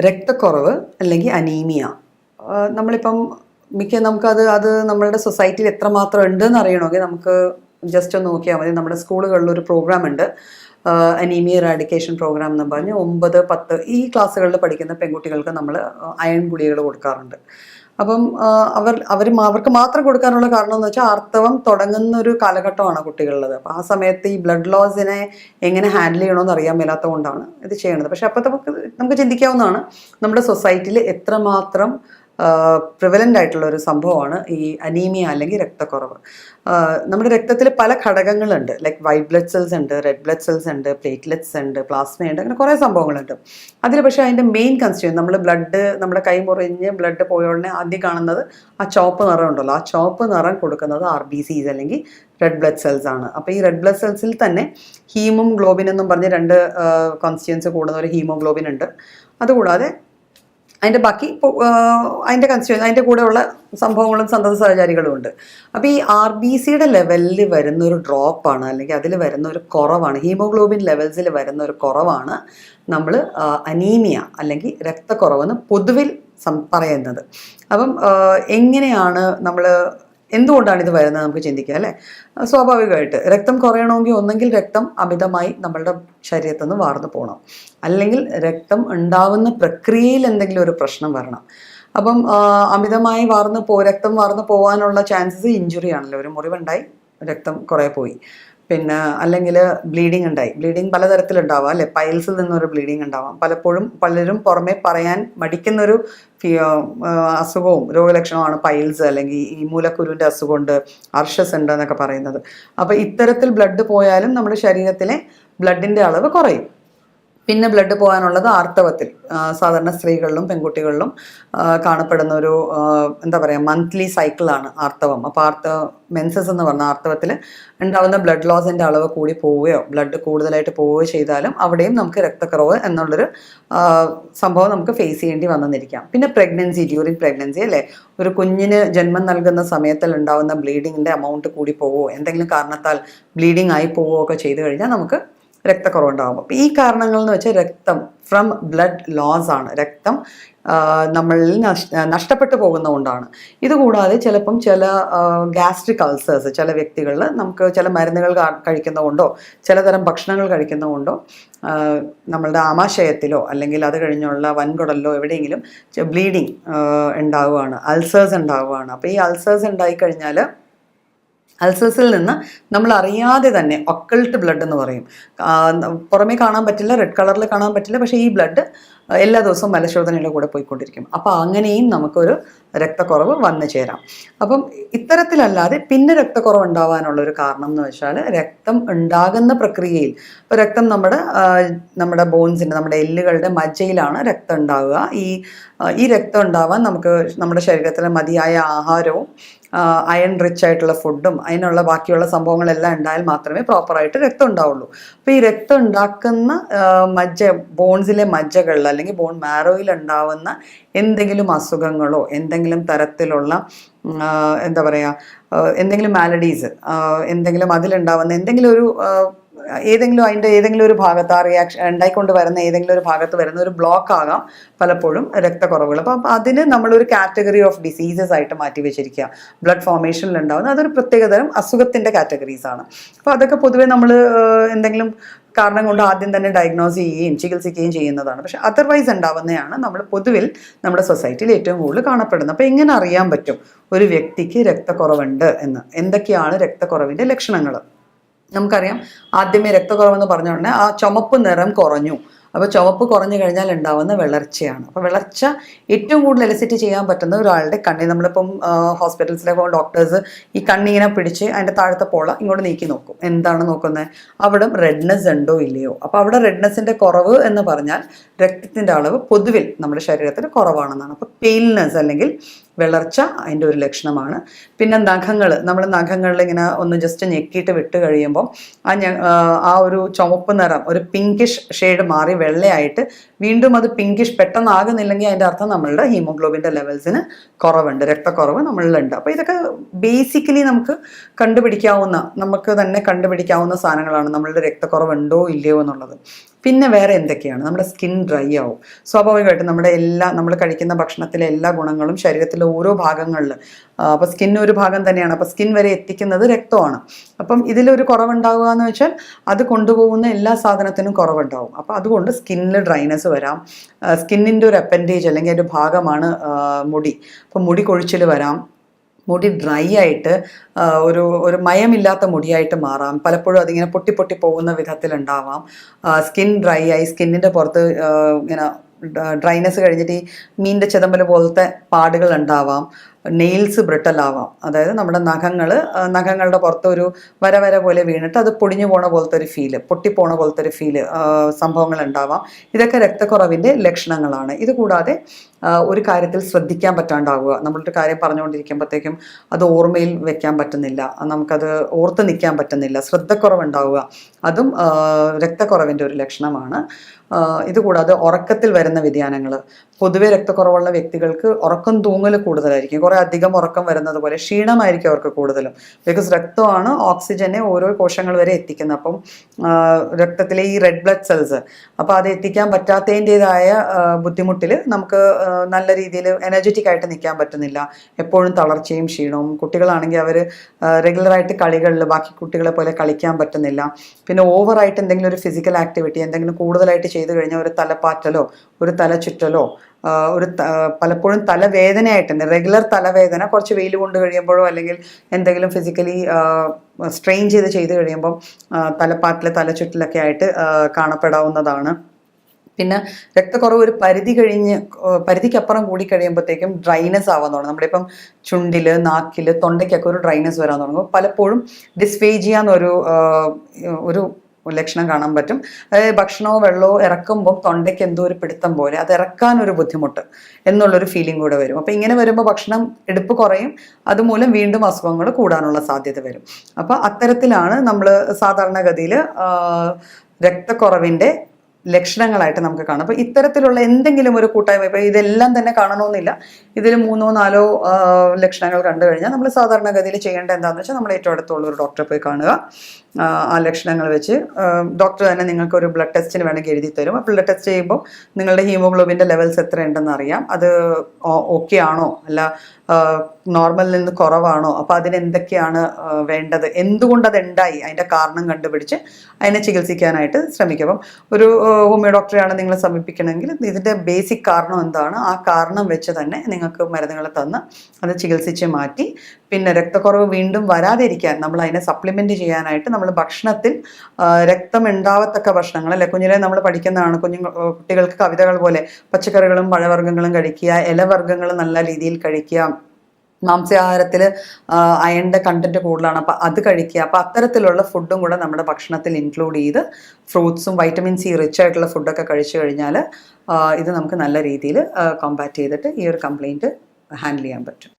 രക്തക്കുറവ് അല്ലെങ്കിൽ അനീമിയ നമ്മളിപ്പം നമുക്കത് നമ്മളുടെ സൊസൈറ്റിയിൽ എത്രമാത്രം ഉണ്ടെന്ന് അറിയണമെങ്കിൽ നമുക്ക് ജസ്റ്റ് ഒന്ന് നോക്കിയാൽ മതി. നമ്മുടെ സ്കൂളുകളിൽ ഒരു പ്രോഗ്രാം ഉണ്ട്, അനീമിയ ഇറാഡിക്കേഷൻ പ്രോഗ്രാം എന്ന് പറഞ്ഞ് 9, 10 ഈ ക്ലാസ്സുകളിൽ പഠിക്കുന്ന പെൺകുട്ടികൾക്ക് നമ്മൾ അയൺ ഗുളികകൾ കൊടുക്കാറുണ്ട്. അപ്പം അവർക്ക് മാത്രം കൊടുക്കാനുള്ള കാരണം എന്ന് വെച്ചാൽ ആർത്തവം തുടങ്ങുന്ന ഒരു കാലഘട്ടമാണ് കുട്ടികളുള്ളത്. അപ്പം ആ സമയത്ത് ഈ ബ്ലഡ് ലോസിനെ എങ്ങനെ ഹാൻഡിൽ ചെയ്യണമെന്ന് അറിയാൻ മേലാത്തത് കൊണ്ടാണ് ഇത് ചെയ്യണത്. പക്ഷെ അപ്പം നമുക്ക് ചിന്തിക്കാവുന്നതാണ് നമ്മുടെ സൊസൈറ്റിയിൽ എത്രമാത്രം പ്രിവലൻ്റ് ആയിട്ടുള്ള ഒരു സംഭവമാണ് ഈ അനീമിയ അല്ലെങ്കിൽ രക്തക്കുറവ്. നമ്മുടെ രക്തത്തിൽ പല ഘടകങ്ങളുണ്ട്, ലൈക്ക് വൈറ്റ് ബ്ലഡ് സെൽസ് ഉണ്ട്, റെഡ് ബ്ലഡ് സെൽസ് ഉണ്ട്, പ്ലേറ്റ്ലെറ്റ്സ് ഉണ്ട്, പ്ലാസ്മയുണ്ട്, അങ്ങനെ കുറേ സംഭവങ്ങളുണ്ട്. അതിൽ പക്ഷേ അതിൻ്റെ മെയിൻ കൺസ്റ്റിറ്റ്യൂന്റ് നമ്മുടെ കൈ മുറിഞ്ഞ് ബ്ലഡ് പോയ ഉടനെ ആദ്യം കാണുന്നത് ആ ചുവപ്പ് നിറം ഉണ്ടല്ലോ, ആ ചുവപ്പ് നിറം കൊടുക്കുന്നത് RBCs അല്ലെങ്കിൽ റെഡ് ബ്ലഡ് സെൽസ് ആണ്. അപ്പോൾ ഈ റെഡ് ബ്ലഡ് സെൽസിൽ തന്നെ ഹീമോഗ്ലോബിൻ എന്നും പറഞ്ഞ് 2 കോൺസ്റ്റിറ്റ്യൂൻസ് കൂടുന്ന ഒരു ഹീമോഗ്ലോബിൻ ഉണ്ട്. അതുകൂടാതെ അതിൻ്റെ കൂടെയുള്ള സംഭവങ്ങളും സന്തത സഹചാരികളും ഉണ്ട്. അപ്പോൾ ഈ RBCയുടെ ലെവലിൽ വരുന്ന ഒരു ഡ്രോപ്പാണ്, അല്ലെങ്കിൽ അതിൽ വരുന്ന ഒരു കുറവാണ്, ഹീമോഗ്ലോബിൻ ലെവൽസിൽ വരുന്ന ഒരു കുറവാണ് നമ്മൾ അനീമിയ അല്ലെങ്കിൽ രക്തക്കുറവെന്ന് പൊതുവിൽ പറയുന്നത്. അപ്പം എങ്ങനെയാണ് എന്തുകൊണ്ടാണ് ഇത് വരുന്നത് നമുക്ക് ചിന്തിക്കുക അല്ലേ. സ്വാഭാവികമായിട്ട് രക്തം കുറയണമെങ്കിൽ ഒന്നെങ്കിൽ രക്തം അമിതമായി നമ്മളുടെ ശരീരത്തിൽ നിന്ന് വാർന്നു പോകണം, അല്ലെങ്കിൽ രക്തം ഉണ്ടാവുന്ന പ്രക്രിയയിൽ എന്തെങ്കിലും ഒരു പ്രശ്നം വരണം. അപ്പം അമിതമായി രക്തം വാർന്നു പോകാനുള്ള ചാൻസസ് ഇഞ്ചുറി ആണല്ലോ. ഒരു മുറിവുണ്ടായി, രക്തം കുറേ പോയി. പിന്നെ അല്ലെങ്കിൽ ബ്ലീഡിങ് ഉണ്ടായി, ബ്ലീഡിങ് പലതരത്തിലുണ്ടാവാം അല്ലേ. പൈൽസിൽ നിന്നൊരു ബ്ലീഡിങ് ഉണ്ടാവാം. പലരും പുറമെ പറയാൻ മടിക്കുന്നൊരു അസുഖവും രോഗലക്ഷണമാണ് പൈൽസ്, അല്ലെങ്കിൽ ഈ മൂലക്കുരുവിൻ്റെ അസുഖമുണ്ട്, അർഷസ് ഉണ്ട് എന്നൊക്കെ പറയുന്നത്. അപ്പോൾ ഇത്തരത്തിൽ ബ്ലഡ് പോയാലും നമ്മുടെ ശരീരത്തിലെ ബ്ലഡിൻ്റെ അളവ് കുറയും. പിന്നെ ബ്ലഡ് പോകാനുള്ളത് ആർത്തവത്തിൽ, സാധാരണ സ്ത്രീകളിലും പെൺകുട്ടികളിലും കാണപ്പെടുന്ന ഒരു മന്ത്ലി സൈക്കിളാണ് ആർത്തവം. അപ്പോൾ മെൻസസ് എന്ന് പറഞ്ഞാൽ ആർത്തവത്തിൽ ഉണ്ടാകുന്ന ബ്ലഡ് ലോസിൻ്റെ അളവ് കൂടി പോവുകയോ ബ്ലഡ് കൂടുതലായിട്ട് പോവുകയോ ചെയ്താലും അവിടെയും നമുക്ക് രക്തക്കുറവ് എന്നുള്ളൊരു സംഭവം നമുക്ക് ഫേസ് ചെയ്യേണ്ടി വന്നിരിക്കാം. പിന്നെ ഡ്യൂറിങ് പ്രഗ്നൻസി അല്ലേ, ഒരു കുഞ്ഞിന് ജന്മം നൽകുന്ന സമയത്തിൽ ഉണ്ടാകുന്ന ബ്ലീഡിങ്ങിൻ്റെ എമൗണ്ട് കൂടി പോവുകയോ എന്തെങ്കിലും കാരണത്താൽ ബ്ലീഡിങ് ആയി പോവുകയോ ഒക്കെ ചെയ്തു കഴിഞ്ഞാൽ നമുക്ക് രക്തക്കുറവുണ്ടാകും. അപ്പോൾ ഈ കാരണങ്ങൾ എന്ന് വെച്ചാൽ രക്തം ഫ്രം ബ്ലഡ് ലോസ് ആണ്, രക്തം നമ്മളിൽ നഷ്ടപ്പെട്ടു പോകുന്നതുകൊണ്ടാണ്. ഇതുകൂടാതെ ചിലപ്പം ചില ഗ്യാസ്ട്രിക് അൾസേഴ്സ് ചില വ്യക്തികളിൽ നമുക്ക് ചില മരുന്നുകൾ കഴിക്കുന്നതുകൊണ്ടോ ചിലതരം ഭക്ഷണങ്ങൾ കഴിക്കുന്നതുകൊണ്ടോ നമ്മളുടെ ആമാശയത്തിലോ അല്ലെങ്കിൽ അത് കഴിഞ്ഞുള്ള വൻകുടലിലോ എവിടെയെങ്കിലും ബ്ലീഡിങ് ഉണ്ടാവുകയാണ്, അൾസേഴ്സ് ഉണ്ടാവുകയാണ്. അപ്പോൾ ഈ അൾസേഴ്സ് ഉണ്ടായിക്കഴിഞ്ഞാൽ അൾസേഴ്സിൽ നിന്ന് നമ്മൾ അറിയാതെ തന്നെ ഒക്കൾട്ട് ബ്ലഡ് എന്ന് പറയും, പുറമേ കാണാൻ പറ്റില്ല, റെഡ് കളറിൽ കാണാൻ പറ്റില്ല, പക്ഷേ ഈ ബ്ലഡ് എല്ലാ ദിവസവും മലശോധനയുടെ കൂടെ പോയിക്കൊണ്ടിരിക്കും. അപ്പോൾ അങ്ങനെയും നമുക്കൊരു രക്തക്കുറവ് വന്നു ചേരാം. അപ്പം ഇത്തരത്തിലല്ലാതെ പിന്നെ രക്തക്കുറവ് ഉണ്ടാവാനുള്ളൊരു കാരണം എന്ന് വെച്ചാൽ രക്തം ഉണ്ടാകുന്ന പ്രക്രിയയിൽ, ഇപ്പോൾ രക്തം നമ്മുടെ ബോൺസിൻ്റെ, നമ്മുടെ എല്ലുകളുടെ മജ്ജയിലാണ് രക്തം ഉണ്ടാവുക. ഈ രക്തം ഉണ്ടാവാൻ നമുക്ക് നമ്മുടെ ശരീരത്തിലെ മതിയായ ആഹാരവും അയൺ റിച്ച് ആയിട്ടുള്ള ഫുഡും അതിനുള്ള ബാക്കിയുള്ള സംഭവങ്ങളെല്ലാം ഉണ്ടായാൽ മാത്രമേ പ്രോപ്പറായിട്ട് രക്തം ഉണ്ടാവുള്ളൂ. അപ്പോൾ ഈ രക്തം ഉണ്ടാക്കുന്ന ബോൺസിലെ മജ്ജകളിൽ അല്ലെങ്കിൽ ബോൺ മാരോയിൽ ഉണ്ടാവുന്ന എന്തെങ്കിലും അസുഖങ്ങളോ എന്തെങ്കിലും തരത്തിലുള്ള എന്തെങ്കിലും മാലഡീസ്, എന്തെങ്കിലും അതിലുണ്ടാവുന്ന ഏതെങ്കിലും ഒരു ഭാഗത്ത് ആ റിയാക്ഷൻ ഉണ്ടായിക്കൊണ്ട് വരുന്ന ഏതെങ്കിലും ഒരു ഭാഗത്ത് വരുന്ന ഒരു ബ്ലോക്ക് ആകാം പലപ്പോഴും രക്തക്കുറവുകൾ. അപ്പോൾ അതിന് നമ്മളൊരു കാറ്റഗറി ഓഫ് ഡിസീസസ് ആയിട്ട് മാറ്റി വെച്ചിരിക്കുക. ബ്ലഡ് ഫോർമേഷനിൽ ഉണ്ടാകുന്ന അതൊരു പ്രത്യേകതരം അസുഖത്തിൻ്റെ കാറ്റഗറീസ് ആണ്. അപ്പോൾ അതൊക്കെ പൊതുവെ നമ്മൾ എന്തെങ്കിലും കാരണം കൊണ്ട് ആദ്യം തന്നെ ഡയഗ്നോസ് ചെയ്യുകയും ചികിത്സിക്കുകയും ചെയ്യുന്നതാണ്. പക്ഷെ അതർവൈസ് ഉണ്ടാവുന്നതാണ് നമ്മൾ പൊതുവിൽ നമ്മുടെ സൊസൈറ്റിയിൽ ഏറ്റവും കൂടുതൽ കാണപ്പെടുന്നത്. അപ്പോൾ എങ്ങനെ അറിയാൻ പറ്റും ഒരു വ്യക്തിക്ക് രക്തക്കുറവുണ്ട് എന്ന്? എന്തൊക്കെയാണ് രക്തക്കുറവിൻ്റെ ലക്ഷണങ്ങൾ? നമുക്കറിയാം, ആദ്യമേ രക്തക്കുറവെന്ന് പറഞ്ഞ ഉടനെ ആ ചുമപ്പ് നിറം കുറഞ്ഞു. അപ്പോൾ ചുവപ്പ് കുറഞ്ഞു കഴിഞ്ഞാൽ ഉണ്ടാവുന്ന വിളർച്ചയാണ്. അപ്പോൾ വിളർച്ച ഏറ്റവും കൂടുതൽ എലിസിറ്റ് ചെയ്യാൻ പറ്റുന്ന ഒരാളുടെ കണ്ണിൽ, നമ്മളിപ്പം ഹോസ്പിറ്റൽസിലൊക്കെ ഡോക്ടേഴ്സ് ഈ കണ്ണിങ്ങനെ പിടിച്ച് അതിൻ്റെ താഴത്തെ പോള ഇങ്ങോട്ട് നീക്കി നോക്കും. എന്താണ് നോക്കുന്നത്? അവിടെ റെഡ്നെസ് ഉണ്ടോ ഇല്ലയോ. അപ്പോൾ അവിടെ റെഡ്നെസ്സിൻ്റെ കുറവ് എന്ന് പറഞ്ഞാൽ രക്തത്തിൻ്റെ അളവ് പൊതുവിൽ നമ്മുടെ ശരീരത്തിൽ കുറവാണെന്നാണ്. അപ്പോൾ പെയിൽനെസ് അല്ലെങ്കിൽ വിളർച്ച അതിൻ്റെ ഒരു ലക്ഷണമാണ്. പിന്നെ നഖങ്ങളിൽ ഇങ്ങനെ ഒന്ന് ജസ്റ്റ് ഞെക്കിയിട്ട് വിട്ട് കഴിയുമ്പോൾ ആ ഒരു ചുവപ്പ് നിറം ഒരു പിങ്കിഷ് ഷെയ്ഡ് മാറി വെള്ളയായിട്ട് വീണ്ടും അത് പിങ്കിഷ് പെട്ടെന്നാകുന്നില്ലെങ്കിൽ അതിൻ്റെ അർത്ഥം നമ്മളുടെ ഹീമോഗ്ലോബിൻ്റെ ലെവൽസിന് കുറവുണ്ട്, രക്തക്കുറവ് നമ്മളിലുണ്ട്. അപ്പോൾ ഇതൊക്കെ ബേസിക്കലി നമുക്ക് തന്നെ കണ്ടുപിടിക്കാവുന്ന സാധനങ്ങളാണ്, നമ്മളുടെ രക്തക്കുറവുണ്ടോ ഇല്ലയോ എന്നുള്ളത്. പിന്നെ വേറെ എന്തൊക്കെയാണ്? നമ്മുടെ സ്കിൻ ഡ്രൈ ആവും. സ്വാഭാവികമായിട്ടും നമ്മൾ കഴിക്കുന്ന ഭക്ഷണത്തിലെ എല്ലാ ഗുണങ്ങളും ശരീരത്തിലെ ഓരോ ഭാഗങ്ങളിൽ, അപ്പോൾ സ്കിൻ ഒരു ഭാഗം തന്നെയാണ്, അപ്പോൾ സ്കിൻ വരെ എത്തിക്കുന്നത് രക്തമാണ്. അപ്പം ഇതിലൊരു കുറവുണ്ടാവുക എന്ന് വെച്ചാൽ അത് കൊണ്ടുപോകുന്ന എല്ലാ സാധനത്തിനും കുറവുണ്ടാവും. അപ്പോൾ അതുകൊണ്ട് സ്കിന്നിൽ ഡ്രൈനെസ് വരാം. സ്കിന്നിൻ്റെ ഒരു അപ്പൻഡേജ് അല്ലെങ്കിൽ ഒരു ഭാഗമാണ് മുടി. അപ്പോൾ മുടി കൊഴിച്ചിൽ വരാം, മുടി ഡ്രൈ ആയിട്ട് ഒരു മയമില്ലാത്ത മുടിയായിട്ട് മാറാം. പലപ്പോഴും അതിങ്ങനെ പൊട്ടി പൊട്ടി പോകുന്ന വിധത്തിലുണ്ടാവാം. സ്കിൻ ഡ്രൈ ആയി സ്കിന്നിൻ്റെ പുറത്ത് ഇങ്ങനെ ഡ്രൈനെസ് കഴിഞ്ഞിട്ട് ഈ മീനിൻ്റെ ചെതമ്പൽ പോലത്തെ പാടുകൾ ഉണ്ടാവാം. നെയിൽസ് ബ്രിട്ടൽ ആവാം, അതായത് നമ്മുടെ നഖങ്ങളുടെ പുറത്ത് ഒരു വര പോലെ വീണിട്ട് അത് പൊടിഞ്ഞു പോണ പോലത്തെ ഒരു ഫീല്, പൊട്ടിപ്പോണ പോലത്തെ ഒരു ഫീല് സംഭവങ്ങൾ ഉണ്ടാവാം. ഇതൊക്കെ രക്തക്കുറവിൻ്റെ ലക്ഷണങ്ങളാണ്. ഇതുകൂടാതെ ഒരു കാര്യത്തിൽ ശ്രദ്ധിക്കാൻ പറ്റാണ്ടാവുക, നമ്മളൊരു കാര്യം പറഞ്ഞുകൊണ്ടിരിക്കുമ്പോഴത്തേക്കും അത് ഓർമ്മയിൽ വെക്കാൻ പറ്റുന്നില്ല, നമുക്കത് ഓർത്ത് നിൽക്കാൻ പറ്റുന്നില്ല, ശ്രദ്ധക്കുറവുണ്ടാവുക, അതും രക്തക്കുറവിൻ്റെ ഒരു ലക്ഷണമാണ്. ഇതുകൂടാതെ ഉറക്കത്തിൽ വരുന്ന വ്യതിയാനങ്ങൾ, പൊതുവെ രക്തക്കുറവുള്ള വ്യക്തികൾക്ക് ഉറക്കം തൂങ്ങൽ കൂടുതലായിരിക്കും. കുറേ അധികം ഉറക്കം വരുന്നത് പോലെ ക്ഷീണമായിരിക്കും അവർക്ക് കൂടുതലും. ബിക്കോസ് രക്തമാണ് ഓക്സിജനെ ഓരോ കോശങ്ങൾ വരെ എത്തിക്കുന്നത്. അപ്പം രക്തത്തിലെ ഈ റെഡ് ബ്ലഡ് സെൽസ്, അപ്പോൾ അത് എത്തിക്കാൻ പറ്റാത്തതിൻ്റെതായ ബുദ്ധിമുട്ടിൽ നമുക്ക് നല്ല രീതിയിൽ എനർജറ്റിക് ആയിട്ട് നിൽക്കാൻ പറ്റുന്നില്ല. എപ്പോഴും തളർച്ചയും ക്ഷീണവും. കുട്ടികളാണെങ്കിൽ അവർ റെഗുലറായിട്ട് കളികളിൽ ബാക്കി കുട്ടികളെ പോലെ കളിക്കാൻ പറ്റുന്നില്ല. പിന്നെ ഓവറായിട്ട് എന്തെങ്കിലും ഒരു ഫിസിക്കൽ ആക്ടിവിറ്റി എന്തെങ്കിലും കൂടുതലായിട്ട് ചെയ്തു കഴിഞ്ഞാൽ ഒരു തലപ്പാറ്റലോ ഒരു തലചുറ്റലോ പലപ്പോഴും തലവേദനയായിട്ടുണ്ട്. റെഗുലർ തലവേദന കുറച്ച് വെയിൽ കൊണ്ട് കഴിയുമ്പോഴോ അല്ലെങ്കിൽ എന്തെങ്കിലും ഫിസിക്കലി സ്ട്രെയിൻ ചെയ്ത് കഴിയുമ്പം തലപ്പാറ്റിൽ തലചുറ്റലൊക്കെ ആയിട്ട് കാണപ്പെടാവുന്നതാണ്. പിന്നെ രക്തക്കുറവ് ഒരു പരിധിക്കപ്പുറം കൂടി കഴിയുമ്പോഴത്തേക്കും ഡ്രൈനെസ് ആവാൻ തുടങ്ങും. നമ്മളിപ്പം ചുണ്ടിൽ, നാക്കിൽ, തൊണ്ടയ്ക്കൊക്കെ ഒരു ഡ്രൈനെസ് വരാൻ തുടങ്ങും. പലപ്പോഴും ഡിസ്ഫേജിയ എന്നൊരു ലക്ഷണം കാണാൻ പറ്റും. അതായത് ഭക്ഷണമോ വെള്ളമോ ഇറക്കുമ്പോൾ തൊണ്ടയ്ക്ക് എന്തോ ഒരു പിടുത്തം പോലെ അത് ഇറക്കാനൊരു ബുദ്ധിമുട്ട് എന്നുള്ളൊരു ഫീലിംഗ് കൂടെ വരും. അപ്പോൾ ഇങ്ങനെ വരുമ്പോൾ ഭക്ഷണം എടുപ്പ് കുറയും, അതുമൂലം വീണ്ടും അസുഖങ്ങൾ കൂടാനുള്ള സാധ്യത വരും. അപ്പോൾ അത്തരത്തിലാണ് നമ്മൾ സാധാരണഗതിയിൽ രക്തക്കുറവിൻ്റെ ലക്ഷണങ്ങളായിട്ട് നമുക്ക് കാണാം. അപ്പോൾ ഇത്തരത്തിലുള്ള എന്തെങ്കിലും ഒരു കൂട്ടായ്മ, ഇപ്പോൾ ഇതെല്ലാം തന്നെ കാണണമെന്നില്ല, ഇതിൽ 3-4 ലക്ഷണങ്ങൾ കണ്ടു കഴിഞ്ഞാൽ നമ്മൾ സാധാരണഗതിയിൽ ചെയ്യേണ്ട എന്താണെന്ന് വെച്ചാൽ നമ്മൾ ഏറ്റവും അടുത്തുള്ള ഒരു ഡോക്ടറെ പോയി കാണുക. ആ ലക്ഷണങ്ങൾ വെച്ച് ഡോക്ടർ തന്നെ നിങ്ങൾക്കൊരു ബ്ലഡ് ടെസ്റ്റിന് വേണമെങ്കിൽ എഴുതി തരും. ആ ബ്ലഡ് ടെസ്റ്റ് ചെയ്യുമ്പോൾ നിങ്ങളുടെ ഹീമോഗ്ലോബിൻ്റെ ലെവൽസ് എത്ര ഉണ്ടെന്ന് അറിയാം. അത് ഓക്കെ ആണോ അല്ല നോർമലിൽ നിന്ന് കുറവാണോ, അപ്പോൾ അതിനെന്തൊക്കെയാണ് വേണ്ടത്, എന്തുകൊണ്ട് അതുണ്ടായി, അതിൻ്റെ കാരണം കണ്ടുപിടിച്ച് അതിനെ ചികിത്സിക്കാനായിട്ട് ശ്രമിക്കും. അപ്പം ഒരു ഹോമിയോ ഡോക്ടറെയാണ് നിങ്ങൾ സമീപിക്കണമെങ്കിൽ ഇതിൻ്റെ ബേസിക് കാരണം എന്താണ്, ആ കാരണം വെച്ച് തന്നെ നിങ്ങൾക്ക് മരുന്നുകൾ തന്ന് അത് ചികിത്സിച്ച് മാറ്റി പിന്നെ രക്തക്കുറവ് വീണ്ടും വരാതിരിക്കാൻ നമ്മൾ അതിനെ സപ്ലിമെൻറ്റ് ചെയ്യാനായിട്ട് നമ്മൾ ഭക്ഷണത്തിൽ രക്തം ഉണ്ടാവത്തക്ക ഭക്ഷണങ്ങൾ, അല്ലെ കുഞ്ഞിലെ നമ്മൾ പഠിക്കുന്നതാണ്, കുട്ടികൾക്ക് കവിതകൾ പോലെ പച്ചക്കറികളും പഴവർഗ്ഗങ്ങളും കഴിക്കുക, ഇലവർഗ്ഗങ്ങൾ നല്ല രീതിയിൽ കഴിക്കുക, മാംസാഹാരത്തിൽ അയണിൻ്റെ കണ്ടൻറ്റ് കൂടുതലാണ്, അപ്പോൾ അത് കഴിക്കുക. അപ്പോൾ അത്തരത്തിലുള്ള ഫുഡും കൂടെ നമ്മുടെ ഭക്ഷണത്തിൽ ഇൻക്ലൂഡ് ചെയ്ത് ഫ്രൂട്ട്സും വൈറ്റമിൻ സി റിച്ച് ആയിട്ടുള്ള ഫുഡൊക്കെ കഴിച്ചു കഴിഞ്ഞാൽ ഇത് നമുക്ക് നല്ല രീതിയിൽ കോമ്പാറ്റ് ചെയ്തിട്ട് ഈ ഒരു കംപ്ലയിൻറ്റ് ഹാൻഡിൽ ചെയ്യാൻ പറ്റും.